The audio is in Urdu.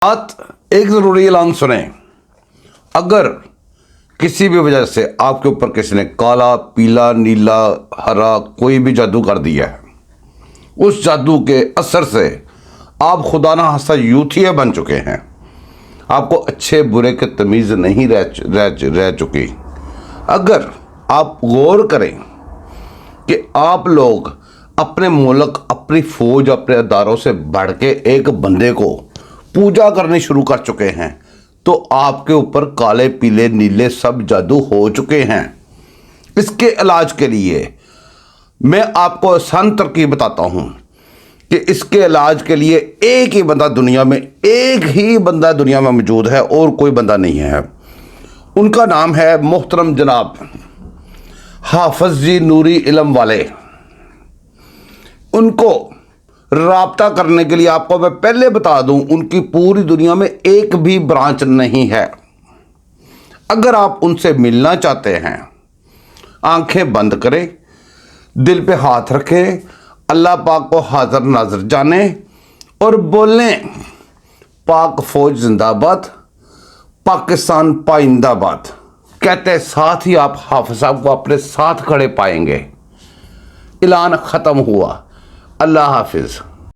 بات ایک ضروری اعلان سنیں۔ اگر کسی بھی وجہ سے آپ کے اوپر کسی نے کالا، پیلا، نیلا، ہرا کوئی بھی جادو کر دیا ہے، اس جادو کے اثر سے آپ خدا نہ خواستہ یوتھیا بن چکے ہیں، آپ کو اچھے برے کے تمیز نہیں رہ چکی۔ اگر آپ غور کریں کہ آپ لوگ اپنے ملک، اپنی فوج، اپنے اداروں سے بڑھ کے ایک بندے کو پوجا کرنی شروع کر چکے ہیں، تو آپ کے اوپر کالے، پیلے، نیلے سب جادو ہو چکے ہیں۔ اس کے علاج کے لیے میں آپ کو آسان ترکیب بتاتا ہوں کہ اس کے علاج کے لیے ایک ہی بندہ دنیا میں موجود ہے اور کوئی بندہ نہیں ہے۔ ان کا نام ہے محترم جناب حافظ جی نوری علم والے۔ ان کو رابطہ کرنے کے لیے آپ کو میں پہلے بتا دوں، ان کی پوری دنیا میں ایک بھی برانچ نہیں ہے۔ اگر آپ ان سے ملنا چاہتے ہیں، آنکھیں بند کریں، دل پہ ہاتھ رکھیں، اللہ پاک کو حاضر ناظر جانیں اور بولیں پاک فوج زندہ باد، پاکستان پائندہ باد۔ کہتے ساتھ ہی آپ حافظ صاحب کو اپنے ساتھ کھڑے پائیں گے۔ اعلان ختم ہوا۔ اللہ حافظ۔